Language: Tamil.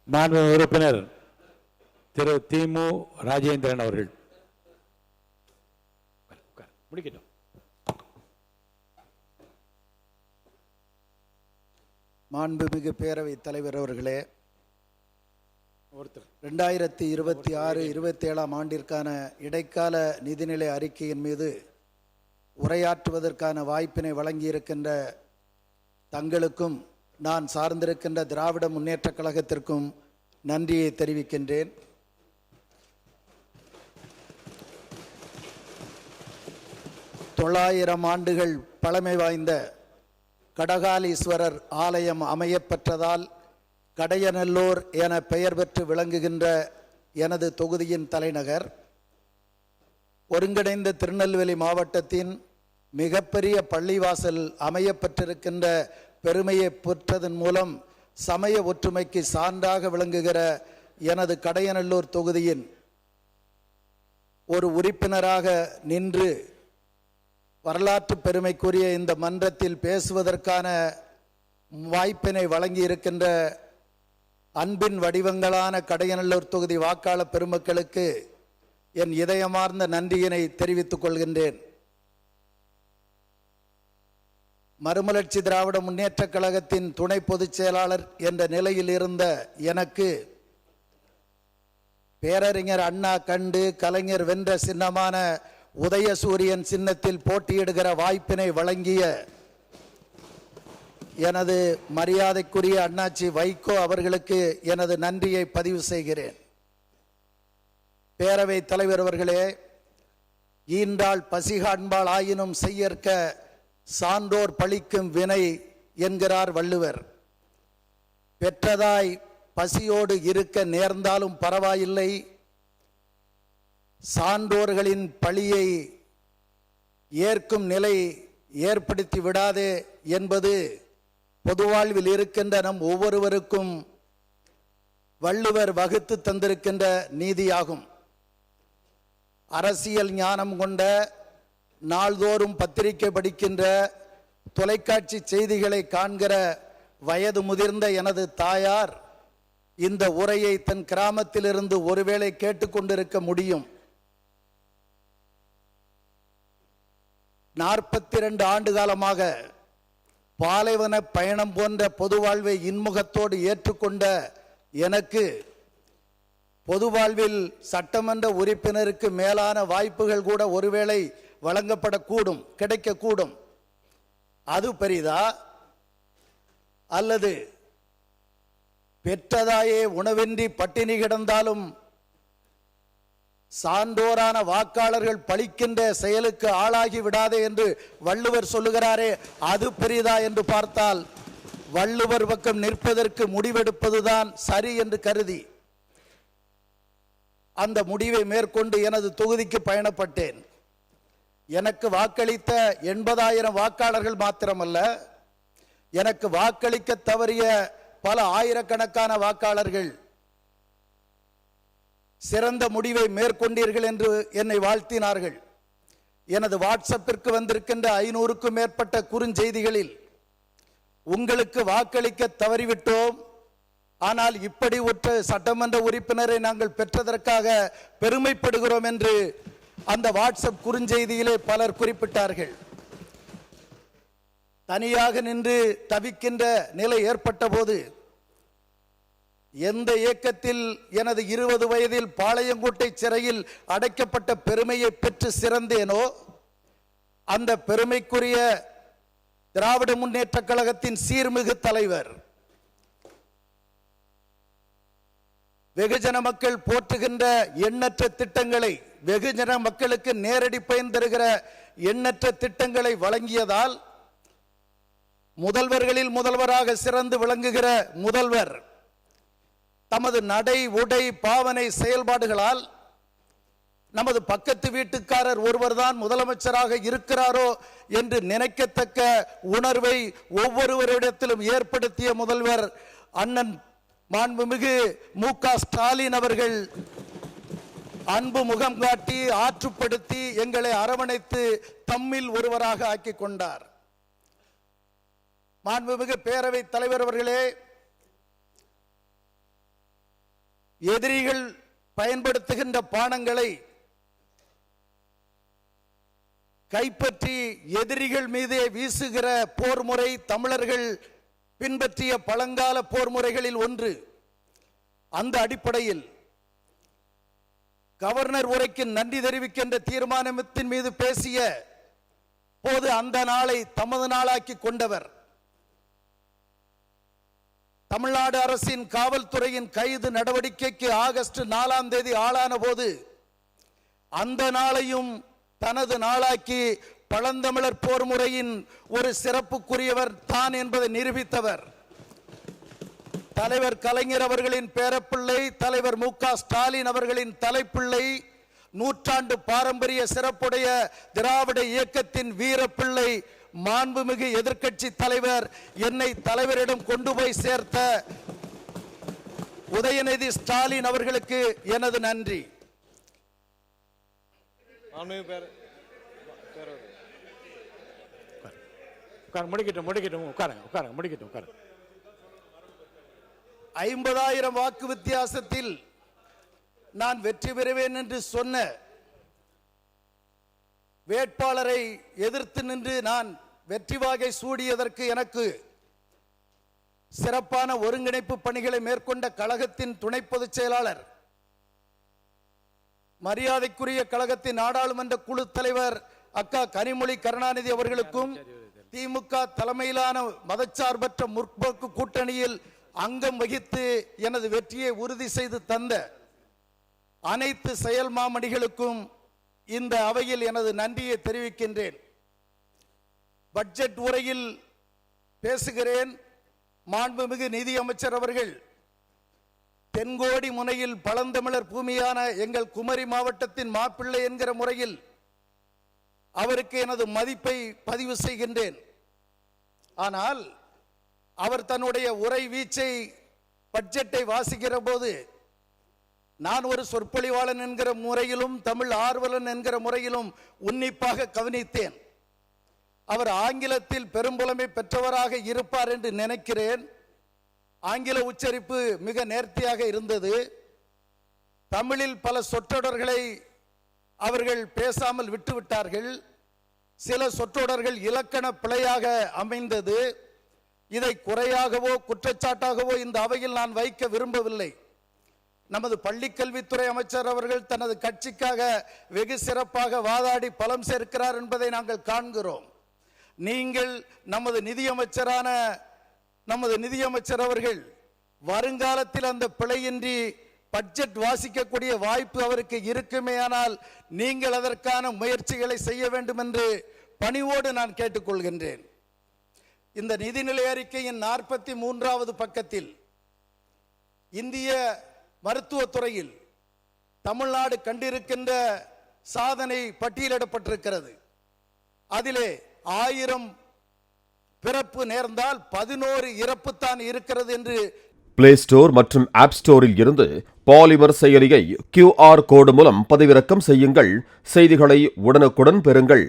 மாண்பு உறுப்பினர் திரு திமு ராஜேந்திரன் அவர்கள் முடிக்கட்டும். மாண்புமிகு பேரவைத் தலைவர் அவர்களே, 2026-27 ஆண்டிற்கான இடைக்கால நிதிநிலை அறிக்கையின் மீது உரையாற்றுவதற்கான வாய்ப்பினை வழங்கியிருக்கின்ற தங்களுக்கும் நான் சார்ந்திருக்கின்ற திராவிட முன்னேற்றக் கழகத்திற்கும் நன்றியை தெரிவிக்கின்றேன். தொள்ளாயிரம் ஆண்டுகள் பழமை வாய்ந்த கடகாலீஸ்வரர் ஆலயம் அமையப்பெற்றதால் கடையநல்லூர் என பெயர் பெற்று விளங்குகின்ற எனது தொகுதியின் தலைநகர் ஒருங்கிணைந்த திருநெல்வேலி மாவட்டத்தின் மிகப்பெரிய பள்ளிவாசல் அமையப்பெற்றிருக்கின்ற பெருமையை பெற்றதன் மூலம் சமய ஒற்றுமைக்கு சான்றாக விளங்குகிற எனது கடையநல்லூர் தொகுதியின் ஒரு உறுப்பினராக நின்று வரலாற்று பெருமைக்குரிய இந்த மன்றத்தில் பேசுவதற்கான வாய்ப்பினை வழங்கி இருக்கின்ற அன்பின் வடிவங்களான கடையநல்லூர் தொகுதி வாக்காளர் பெருமக்களுக்கு என் இதயமார்ந்த நன்றியினை தெரிவித்துக் கொள்கின்றேன். மறுமலர்ச்சி திராவிட முன்னேற்றக் கழகத்தின் துணை பொதுச் செயலாளர் என்ற நிலையில் இருந்த எனக்கு பேரறிஞர் அண்ணா கண்டு கலைஞர் வென்ற சின்னமான உதயசூரியன் சின்னத்தில் போட்டியிடுகிற வாய்ப்பினை வழங்கிய எனது மரியாதைக்குரிய அண்ணாச்சி வைகோ அவர்களுக்கு எனது நன்றியை பதிவு செய்கிறேன். பேரவை தலைவர் அவர்களே, ஈண்டாள் பசிகாண்பாள் ஆயினும் செய்யற்க சான்றோர் பழிக்கும் வினை என்கிறார் வள்ளுவர். பெற்றதாய் பசியோடு இருக்க நேர்ந்தாலும் பரவாயில்லை, சான்றோர்களின் பழியை ஏற்கும் நிலை ஏற்படுத்தி விடாதே என்பது பொதுவாழ்வில் இருக்கின்ற நம் ஒவ்வொருவருக்கும் வள்ளுவர் வகுத்து தந்திருக்கின்ற நீதியாகும். அரசியல் ஞானம் கொண்ட, நாள்தோறும் பத்திரிகை படிக்கின்ற, தொலைக்காட்சி செய்திகளை காண்கிற வயது முதிர்ந்த எனது தாயார் இந்த உரையை தன் கிராமத்திலிருந்து ஒருவேளை கேட்டுக்கொண்டிருக்க முடியும். 42 ஆண்டு காலமாக பாலைவன பயணம் போன்ற பொது வாழ்வை இன்முகத்தோடு ஏற்றுக்கொண்ட எனக்கு பொது வாழ்வில் சட்டமன்ற உறுப்பினருக்கு மேலான வாய்ப்புகள் கூட ஒருவேளை வழங்கப்படக்கூடும், கிடைக்கக்கூடும். அது பெரிதா, அல்லது பெற்றதாயே உணவின்றி பட்டினி கிடந்தாலும் சான்றோரான வாக்காளர்கள் பழிக்கின்ற செயலுக்கு ஆளாகி விடாதே என்று வள்ளுவர் சொல்லுகிறாரே, அது பெரிதா என்று பார்த்தால் வள்ளுவர் பக்கம் நிற்பதற்கு முடிவெடுப்பதுதான் சரி என்று கருதி அந்த முடிவை மேற்கொண்டு எனது தொகுதிக்கு பயணப்பட்டேன். எனக்கு வாக்களித்த 80,000 வாக்காளர்கள் மாத்திரமல்ல, எனக்கு வாக்களிக்க தவறிய பல ஆயிரக்கணக்கான வாக்காளர்கள் சிறந்த முடிவை மேற்கொண்டீர்கள் என்று என்னை வாழ்த்தினார்கள். எனது வாட்ஸ்அப்பிற்கு வந்திருக்கின்ற 500க்கும் மேற்பட்ட குறுஞ்செய்திகளில் உங்களுக்கு வாக்களிக்க தவறிவிட்டோம், ஆனால் இப்படி ஒரு சட்டமன்ற உறுப்பினரை நாங்கள் பெற்றதற்காக பெருமைப்படுகிறோம் என்று அந்த வாட்ஸ்அப் குறுஞ்செய்தியிலே பலர் குறிப்பிட்டார்கள். தனியாக நின்று தவிக்கின்ற நிலை ஏற்பட்ட போது எந்த இயக்கத்தில் எனது 20 வயதில் பாளையங்கோட்டை சிறையில் அடைக்கப்பட்ட பெருமையை பெற்று சிறந்தேனோ, அந்த பெருமைக்குரிய திராவிட முன்னேற்றக் கழகத்தின் சீர்மிகு தலைவர், வெகுஜன மக்கள் போற்றுகின்ற எண்ணற்ற திட்டங்களை, வெகுஜன மக்களுக்கு நேரடி பயன் தருகிற எண்ணற்ற திட்டங்களை வழங்கியதால் முதல்வர்களில் முதல்வராக சிறந்து விளங்குகிற முதல்வர் தமது நடை உடை பாவனை செயல்பாடுகளால் நமது பக்கத்து வீட்டுக்காரர் ஒருவர்தான் முதலமைச்சராக இருக்கிறாரோ என்று நினைக்கத்தக்க உணர்வை ஒவ்வொருவரிடத்திலும் ஏற்படுத்திய முதல்வர் அண்ணன் மாண்புமிகு மு.க. ஸ்டாலின் அவர்கள் அன்பு முகம் காட்டி ஆற்றுப்படுத்தி எங்களை அரவணைத்து தம்மில் ஒருவராக ஆக்கி கொண்டார். மாண்புமிகு பேரவைத் தலைவர் அவர்களே, எதிரிகள் பயன்படுத்துகின்ற பானங்களை கைப்பற்றி எதிரிகள் மீதே வீசுகிற போர் முறை தமிழர்கள் பின்பற்றிய பழங்கால போர் முறைகளில் ஒன்று. அந்த அடிப்படையில் கவர்னர் உரைக்கு நன்றி தெரிவிக்கின்ற தீர்மானத்தின் மீது பேசிய போது அந்த நாளை தமது நாளாக்கி கொண்டவர். தமிழ்நாடு அரசின் காவல்துறையின் கைது நடவடிக்கைக்கு ஆகஸ்ட் 4ஆம் தேதி ஆளான போது அந்த நாளையும் தனது நாளாக்கி பழந்தமிழர் போர் முறையின் ஒரு சிறப்புக்குரியவர் தான் என்பதை நிரூபித்தவர். தலைவர் கலைஞர் அவர்களின் பேரப்பிள்ளை தலைவர் மு.க. ஸ்டாலின் அவர்களின் தலைப்பிள்ளை, நூற்றாண்டு பாரம்பரிய சிறப்புடைய திராவிட இயக்கத்தின் வீரப்பிள்ளை, மாண்புமிகு எதிர்க்கட்சி தலைவர் என்னை தலைவரிடம் கொண்டு போய் சேர்த்த உதயநிதி ஸ்டாலின் அவர்களுக்கு எனது நன்றி. முடிக்கட்டும் உட்காருங்க முடிக்கட்டும். 50,000 வாக்கு வித்தியாசத்தில் நான் வெற்றி பெறுவேன் என்று சொன்ன வேட்பாளரை எதிர்த்து நின்று நான் வெற்றி வாகை சூடியதற்கு எனக்கு சிறப்பான ஒருங்கிணைப்பு பணிகளை மேற்கொண்ட கழகத்தின் துணை பொதுச் செயலாளர், மரியாதைக்குரிய கழகத்தின் நாடாளுமன்ற குழு தலைவர் அக்கா கனிமொழி கருணாநிதி அவர்களுக்கும், திமுக தலைமையிலான மதச்சார்பற்ற முற்போக்கு கூட்டணியில் அங்கம் வகித்து எனது வெற்றியை உறுதி செய்து தந்த அனைத்து செயல் மாமணிகளுக்கும் இந்த அவையில் எனது நன்றியை தெரிவிக்கின்றேன். பட்ஜெட் உரையில் பேசுகிறேன். மாண்புமிகு நிதியமைச்சர் அவர்கள் தென்கோடி முனையில் பழந்தமிழர் பூமியான எங்கள் குமரி மாவட்டத்தின் மாப்பிள்ளை என்கிற முறையில் அவருக்கு எனது மதிப்பை பதிவு செய்கின்றேன். ஆனால் அவர் தன்னுடைய உரை வீச்சை பட்ஜெட்டை வாசிக்கிற போது நான் ஒரு சொற்பொழிவாளன் என்கிற முறையிலும் தமிழ் ஆர்வலன் என்கிற முறையிலும் உன்னிப்பாக கவனித்தேன். அவர் ஆங்கிலத்தில் பெரும்புலமை பெற்றவராக இருப்பார் என்று நினைக்கிறேன். ஆங்கில உச்சரிப்பு மிக நேர்த்தியாக இருந்தது. தமிழில் பல சொற்றொடர்களை அவர்கள் பேசாமல் விட்டுவிட்டார்கள். சில சொற்றொடர்கள் இலக்கண பிழையாக அமைந்தது. இதை குறையாகவோ குற்றச்சாட்டாகவோ இந்த அவையில் நான் வைக்க விரும்பவில்லை. நமது பள்ளிக்கல்வித்துறை அமைச்சர் அவர்கள் தனது கட்சிக்காக வெகு சிறப்பாக வாதாடி பலம் சேர்க்கிறார் என்பதை நாங்கள் காண்கிறோம். நீங்கள் நமது நிதியமைச்சர் அவர்கள் வருங்காலத்தில் அந்த பிழையின்றி பட்ஜெட் வாசிக்கக்கூடிய வாய்ப்பு அவருக்கு இருக்குமேயானால் நீங்கள் அதற்கான முயற்சிகளை செய்ய வேண்டும் என்று பணிவோடு நான் கேட்டுக்கொள்கின்றேன். இந்த நிதிநிலை அறிக்கையின் 43வது பக்கத்தில் இந்திய மருத்துவத்துறையில் தமிழ்நாடு கண்டிருக்கின்ற சாதனை பட்டியலிடப்பட்டிருக்கிறது. அதிலே 1000 பிறப்பு நேர்ந்தால் 11 இறப்பு தான் இருக்கிறது என்று பிளே ஸ்டோர் மற்றும் ஆப் ஸ்டோரில் இருந்து பாலிமர் செயலியை QR கோடு மூலம் பதிவிறக்கம் செய்யுங்கள். செய்திகளை உடனுக்குடன் பெறுங்கள்.